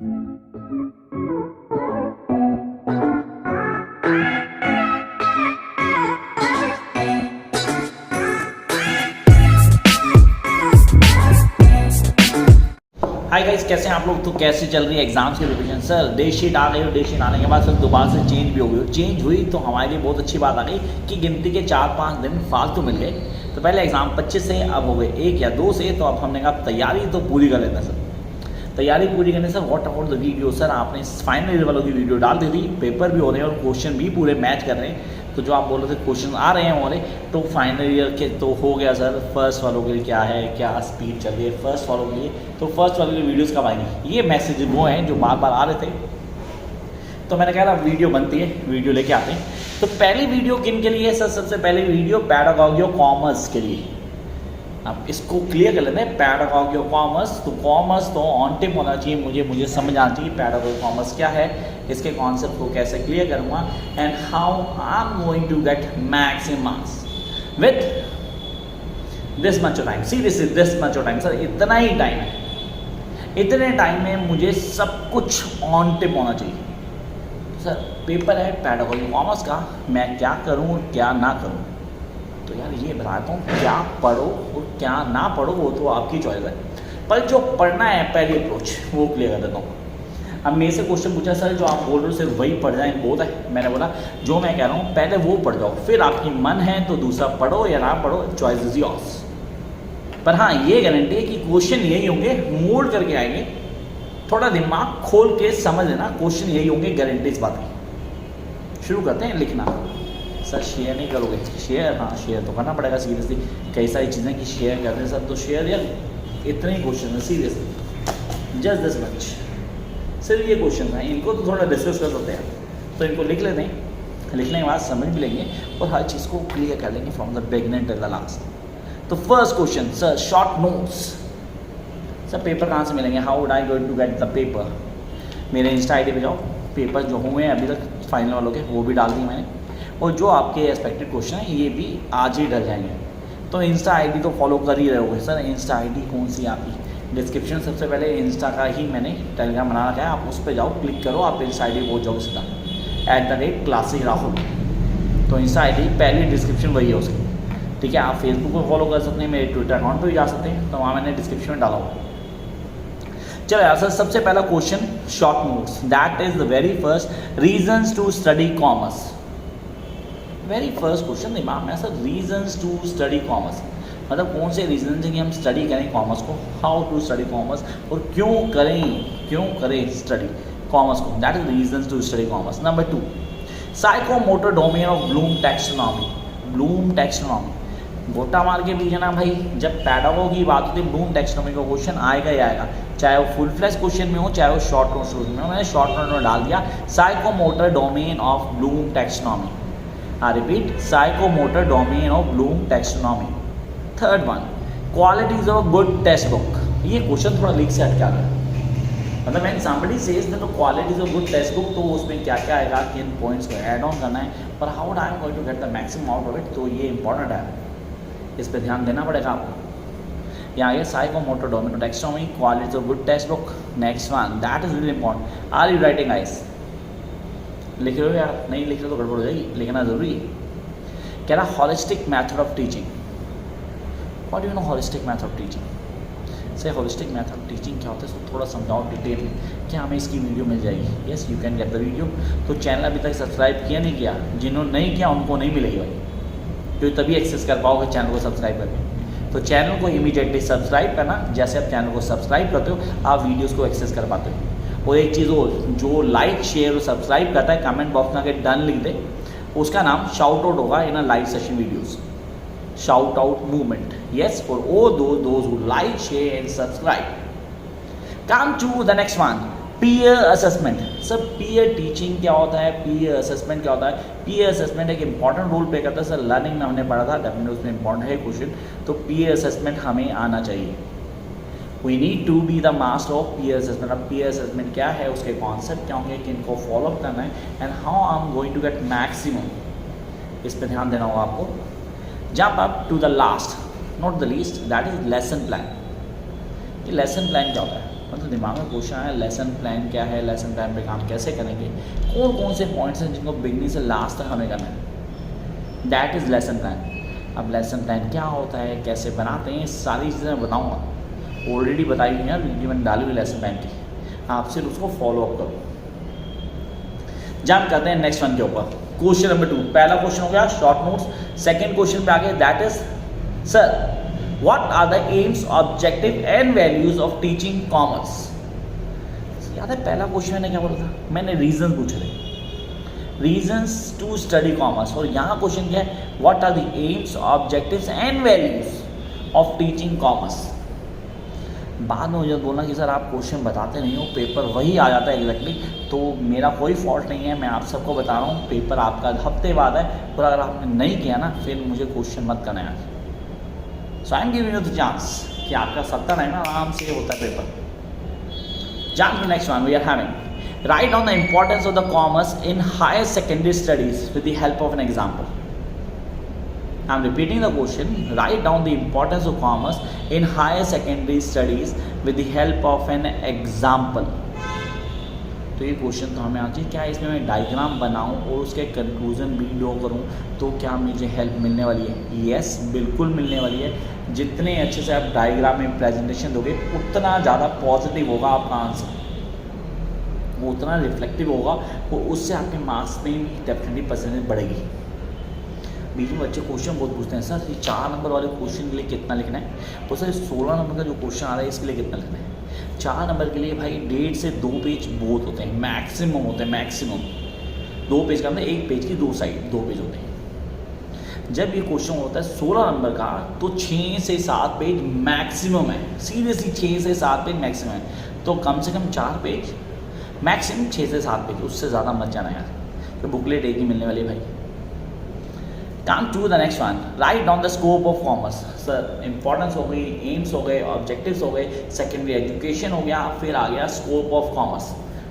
Hi guys, कैसे हैं आप लोग। तो कैसे चल रही है एग्जाम्स की प्रिपरेशन। सर डेट शीट आ गई और डेट शीट आने के बाद सर दोबारा से चेंज भी हो गई। चेंज हुई तो हमारे लिए बहुत अच्छी बात आ गई कि गिनती के 4-5 दिन फालतू मिल गए। तो पहले एग्ज़ाम 25 से अब हो गए 1 या 2 से। तो अब हमने कहा तैयारी तो पूरी कर लेना सर। तैयारी पूरी करने sir what about the video. Sir आपने फाइनल ईयर वालों की वीडियो डाल दी थी, पेपर भी हो रहे हैं और क्वेश्चन भी पूरे मैच कर रहे हैं। तो जो आप बोल रहे थे क्वेश्चन आ रहे हैं हमारे, तो फाइनल ईयर के तो हो गया सर। फर्स्ट वालों के लिए क्या है, क्या स्पीड चल रही है फर्स्ट वालों के लिए। तो फर्स्ट वालों की वीडियोज़ कब आएंगी, ये मैसेज वो हैं जो बार बार आ रहे थे। तो मैंने कहा वीडियो बनती है, वीडियो लेके आते हैं। तो पहली वीडियो किन के लिए सर? सबसे पहली वीडियो पैडागॉजी ऑफ कॉमर्स के लिए। अब इसको क्लियर कर लेते हैं, पैडागॉजी ऑफ कॉमर्स। तो कॉमर्स तो ऑन टिप होना चाहिए, मुझे समझ आना चाहिए पैडागॉजी कॉमर्स क्या है, इसके कॉन्सेप्ट को कैसे क्लियर करूँगा and how I am going to get maximum marks with this much time. Seriously this much time sir, इतना ही टाइम है। इतने टाइम में मुझे सब कुछ ऑन टिप होना चाहिए। सर पेपर है पैडागॉजी कॉमर्स का, मैं क्या करूँ और क्या ना करूँ। तो यार ये बताता हूँ, क्या पढ़ो और क्या ना पढ़ो वो तो आपकी चॉइस है, पर जो पढ़ना है पहली अप्रोच वो क्लियर कर देता हूँ। अब मेरे से क्वेश्चन पूछा सर जो आप बोल रहे हो सिर्फ वही पढ़ जाए बहुत है। मैंने बोला जो मैं कह रहा हूँ पहले वो पढ़ जाओ, फिर आपकी मन है तो दूसरा पढ़ो या ना पढ़ो, चॉइस इज योर्स। पर हाँ ये गारंटी है कि क्वेश्चन यही होंगे, मोड़ करके आएंगे। थोड़ा दिमाग खोल के समझ लेना, क्वेश्चन यही होंगे, गारंटी इस बात की। शुरू करते हैं लिखना। सर शेयर नहीं करोगे? शेयर हाँ शेयर तो करना पड़ेगा सीरियसली। कई सारी चीज़ें कि शेयर करते हैं सर, तो शेयर यार इतने ही क्वेश्चन है सीरियसली, जस्ट दिस मच। सिर्फ ये क्वेश्चन हैं, इनको तो थोड़ा डिस्कस कर सकते हैं। तो इनको लिख लेते हैं, लिखने के बाद समझ भी लेंगे और हर चीज़ को क्लियर कर लेंगे from the beginning till the last. तो first question sir, short notes. Sir paper कहाँ से मिलेंगे, how would I going to get the paper? मेरे इंस्टा आई डी पे जाओ, पेपर जो हुए हैं अभी तक फाइनल वालों के वो भी डाल दिए मैंने, और जो आपके एक्सपेक्टेड क्वेश्चन है ये भी आज ही डल जाएंगे। तो इंस्टा आईडी तो फॉलो कर ही रहे होगे सर। इंस्टा आईडी कौन सी आपकी? डिस्क्रिप्शन सबसे पहले इंस्टा का ही मैंने टेलीग्राम बना रखा है, आप उस पर जाओ, क्लिक करो, आप इंस्टा आईडी पहुँच जाओ सीधा @क्लासिक राहुल। तो इंस्टा आईडी पहली डिस्क्रिप्शन वही है उसकी, ठीक है। आप फेसबुक पर फॉलो कर सकते हैं, मेरे ट्विटर अकाउंट पर भी जा सकते हैं, तो वहाँ मैंने डिस्क्रिप्शन में डाला हुआ। चलो यार सर, सबसे पहला question short notes, that is the very first reasons to study commerce. Very first question दिमाग में sir, reasons to study commerce मतलब कौन से रीजन है कि हम स्टडी करें कॉमर्स को, हाउ टू स्टडी कॉमर्स, और क्यों करें स्टडी कॉमर्स को, that is reasons to study commerce. Number 2, psychomotor domain of Bloom taxonomy. Bloom taxonomy गोटा मार के भी ना भाई, जब पैडागॉजी की बात होती है ब्लूम टैक्सोनॉमी का क्वेश्चन आएगा ही आएगा, चाहे वो फुल फ्लैश क्वेश्चन में हो चाहे वो शॉर्ट नोट्स में हो। मैंने शॉर्ट नोट में डाल दिया psychomotor domain of Bloom taxonomy. I repeat, psychomotor domain of Bloom taxonomy. Third one, qualities of a good textbook. ये क्वेश्चन थोड़ा लीक से हट के आ गया। मतलब when somebody says that the qualities of good textbook, तो उसमें क्या क्या आएगा, किन पॉइंट्स को ऐड ऑन करना है, पर how I am going to get the maximum out of it, तो ये इंपॉर्टेंट है, इस पर ध्यान देना पड़ेगा आपको। यहाँ ये psychomotor domain of taxonomy, qualities of good textbook. Next one, that is really important, are you writing guys? लिख रहे हो यार? नहीं लिख रहे तो गड़बड़ हो जाएगी, लिखना जरूरी है। कह रहा holistic method of teaching. What do you know holistic method of teaching? से हॉलिस्टिक मेथड ऑफ टीचिंग क्या होता है, इसको थोड़ा समझाओ डिटेल में। क्या हमें इसकी वीडियो मिल जाएगी? Yes you can get the video. तो चैनल अभी तक सब्सक्राइब किया नहीं किया, जिन्होंने नहीं किया उनको नहीं मिलेगी भाई, क्योंकि तभी एक्सेस कर पाओगे चैनल को सब्सक्राइब करके। तो चैनल को इमीडिएटली सब्सक्राइब करना, जैसे आप चैनल को सब्सक्राइब करते हो आप वीडियोज़ को एक्सेस कर पाते हो। और एक चीज़ और, जो लाइक शेयर और सब्सक्राइब करता है कमेंट बॉक्स में आके डन लिख दे, उसका नाम शाउट आउट होगा in a live session videos, shout out movement. Yes, for all those who like share and subscribe. Come to the next one, peer assessment. Sir peer teaching क्या होता है, peer assessment क्या होता है? Peer assessment एक important role play करता है sir, learning में हमने पढ़ा था, डेफिनेटली उसमें इंपॉर्टेंट है क्वेश्चन। तो पीयर असेसमेंट हमें आना चाहिए। We need to be the master of peer assessment. अब पीयर असेसमेंट क्या है, उसके कॉन्सेप्ट क्या होंगे, किन को फॉलो करना है and how I am going to get maximum, इस पर ध्यान देना होगा आपको। Jump up to the last not the least, that is lesson plan. ये लेसन प्लान क्या होता है? मतलब मतलब दिमाग में क्वेश्चन आया लेसन प्लान क्या है, लेसन प्लान पे काम कैसे करेंगे, कौन कौन से पॉइंट्स हैं जिनको बिगनिंग से लास्ट तक हमें करना है, दैट इज़ लेसन प्लान। अब लेसन प्लान क्या होता है, कैसे बनाते हैं, सारी चीज़ें मैं बताऊँगा। ऑलरेडी बताई हुई है, वीडियो मैंने डाली हुई लेसन प्लान की, आप सिर्फ उसको फॉलो अप करो। जंप करते हैं नेक्स्ट वन के ऊपर। क्वेश्चन नंबर 2, पहला क्वेश्चन हो गया शॉर्ट नोट्स। सेकंड क्वेश्चन पे आगे, that is sir what are the aims, objective and values of teaching commerce. याद है पहला क्वेश्चन मैंने क्या बोला था, मैंने रीजन पूछे थे, रीजंस टू स्टडी कॉमर्स। और यहाँ क्वेश्चन क्या है, what are the aims, objectives and values of teaching commerce. बाद में मुझे बोलना कि सर आप क्वेश्चन बताते नहीं हो, पेपर वही आ जाता है एग्जैक्टली, तो मेरा कोई फॉल्ट नहीं है, मैं आप सबको बता रहा हूँ पेपर आपका हफ्ते बाद है, और अगर आपने नहीं किया ना फिर मुझे क्वेश्चन मत करना यार। So I am giving you the chance कि आपका 70 है ना आराम से होता है पेपर। Jump to next one, we are having write down the importance of the commerce in higher secondary studies with the help of an example. I am repeating the question. Write down the importance of commerce in higher secondary studies with the help of an example. तो ये question तो हमें आज क्या इसमें मैं diagram बनाऊं और उसके कंक्लूजन भी ड्रॉ करूं तो क्या मुझे हेल्प मिलने वाली है? यस, बिल्कुल मिलने वाली है। जितने अच्छे से आप डायग्राम में प्रेजेंटेशन दोगे उतना ज़्यादा पॉजिटिव होगा आपका आंसर, वो उतना रिफ्लेक्टिव होगा, वो उससे आपके मार्क्स में भी डेफिनेटली परसेंटेज बढ़ेगी। बीच में बच्चे क्वेश्चन बहुत पूछते हैं, सर ये 4 नंबर वाले क्वेश्चन के लिए कितना लिखना है, और सर 16 नंबर का जो क्वेश्चन आ रहा है इसके लिए कितना लिखना है। 4 नंबर के लिए भाई 1.5 से 2 पेज बहुत होते हैं, मैक्सिमम होते हैं, मैक्सिमम 2 पेज का मतलब 1 पेज की 2 साइड 2 पेज होते हैं। जब ये क्वेश्चन होता है 16 नंबर का तो 6 से 7 पेज मैक्सिमम है, सीरियसली 6 से 7 पेज मैक्सिमम है। तो कम से कम 4 पेज, मैक्सिमम 6 से 7 पेज, उससे ज़्यादा मत जाना यार, तो बुकलेट एक ही मिलने वाली है भाई। Come to the next one. Write down the scope of commerce. Sir importance हो गई, एम्स हो गए, ऑब्जेक्टिव्स हो गए, सेकेंडरी एजुकेशन हो गया, फिर आ गया स्कोप ऑफ कॉमर्स।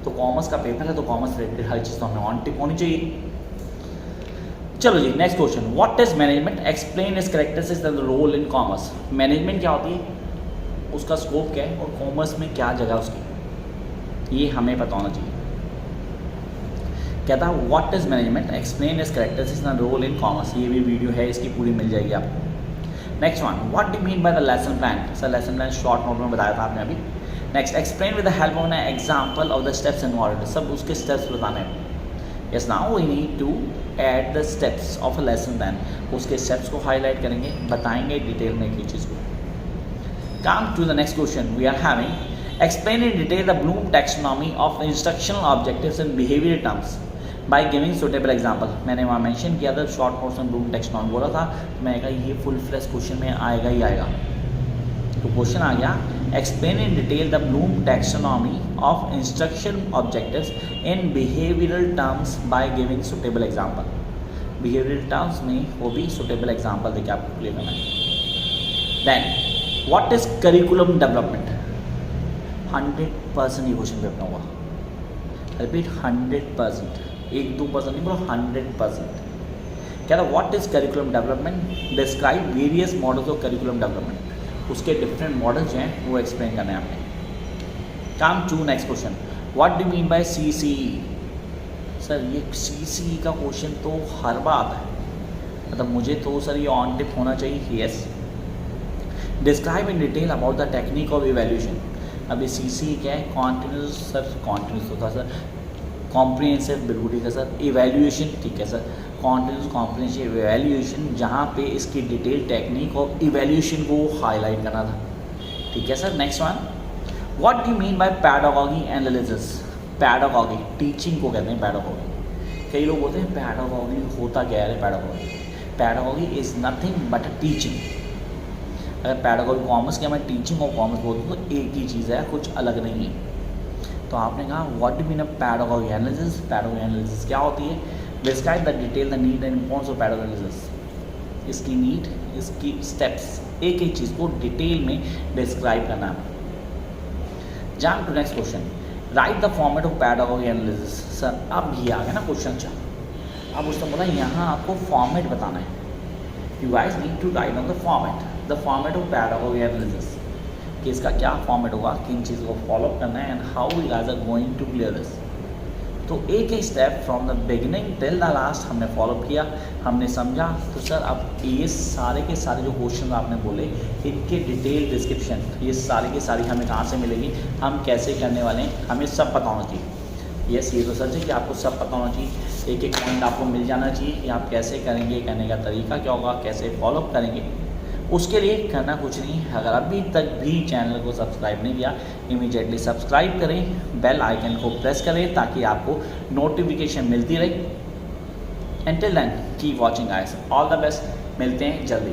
तो कॉमर्स का पेपर है तो कॉमर्स रिलेटेड हर चीज़ तो हमें ऑन टिप होनी चाहिए। चलो जी next question, what is management, explain its characteristics and role in commerce. Management क्या होती है, उसका स्कोप क्या है और कॉमर्स में क्या जगह उसकी, ये हमें पता होना चाहिए। कहता है what is management, explain its characteristics and role in commerce. ये भी वीडियो है, इसकी पूरी मिल जाएगी आपको। Next one, what do mean by the lesson plan. Sir lesson plan short note में बताया था आपने अभी। Next, explain with the help of an example of the steps involved. सब उसके स्टेप्स बताने हैं। Yes, now we need to add the steps of a lesson plan. उसके स्टेप्स को हाईलाइट करेंगे, बताएंगे डिटेल में एक चीज़ को। Come to the next question, we are having explain in detail the Bloom taxonomy of instructional objectives and behaviour terms by giving suitable example. मैंने वहाँ मेंशन किया था शॉर्ट नोट्स में ब्लूम टैक्सोनॉमी बोला था, मैंने कहा ये फुल फ्लेश क्वेश्चन में आएगा ही आएगा। तो क्वेश्चन आ गया, explain in detail the Bloom taxonomy of instruction objectives in behavioural terms by giving suitable example. Behavioural terms में वो भी सुटेबल एग्जाम्पल देके आपको क्लियर करना है। Then what is curriculum development. 100% ये क्वेश्चन पेपर होगा, रिपीट 100%, 1-2% नहीं बोलो 100%। क्या था, what is curriculum development, describe various models of curriculum development. उसके डिफरेंट मॉडल्स हैं वो एक्सप्लेन करने हैं आपने। Come to next question, what do mean by CCE। Sir ये CCE का क्वेश्चन तो हर बार आता है, मतलब मुझे तो सर ये ऑन टिप होना चाहिए। Yes, describe in detail about the technique of evaluation. अभी CCE क्या है, कॉन्टिन्यूस, सर कॉन्टिन्यूस होता सर, कॉम्प्रिहेंसिव बिल्कुल ठीक है सर, इवैल्यूएशन ठीक है सर, कॉन्टिन्यूस कॉम्प्रिहेंसिव इवैल्यूएशन जहाँ पे इसकी डिटेल टेक्निक और इवैल्यूएशन को हाईलाइट करना था, ठीक है sir. Next one, what do mean bye pedagogy analysis. Pedagogy teaching को कहते हैं पैडागॉजी। कई लोग बोलते हैं पैडागॉजी होता क्या है, pedagogy pedagogy is nothing but a teaching. अगर पैडागॉजी कॉमर्स के मैं टीचिंग और कॉमर्स बोलते तो एक ही चीज़ है, कुछ अलग नहीं है। तो आपने कहा what do mean of pedagogy analysis. Pedagogy analysis क्या होती है, describe the detail the need and importance of pedagogy analysis. इसकी नीड, इसकी स्टेप्स, एक एक चीज़ को डिटेल में डिस्क्राइब करना है। Jump to next question, write the format of pedagogy analysis. Sir अब ये आ गया ना क्वेश्चन, अच्छा अब उसने बोला यहाँ आपको फॉर्मेट बताना है। You guys need to write on the format of pedagogy analysis. कि इसका क्या फॉर्मेट होगा, किन चीज़ों को फॉलो करना है and how we guys are going to clear this. तो एक एक step from the beginning till the last हमने फॉलो किया, हमने समझा। तो सर अब ये सारे के सारे जो क्वेश्चन आपने बोले इनके डिटेल डिस्क्रिप्शन ये सारी की सारी हमें कहाँ से मिलेगी, हम कैसे करने वाले हैं, हमें सब पता होना चाहिए। यस, ये तो सच है कि आपको सब पता होना चाहिए, एक एक पॉइंट आपको मिल जाना चाहिए कि आप कैसे करेंगे, करने का तरीका क्या होगा, कैसे फॉलो करेंगे। उसके लिए करना कुछ नहीं, अगर अभी तक भी चैनल को सब्सक्राइब नहीं किया इमीडिएटली सब्सक्राइब करें, बेल आइकन को प्रेस करें ताकि आपको नोटिफिकेशन मिलती रहे। Until then, keep watching guys. All the best. मिलते हैं जल्दी।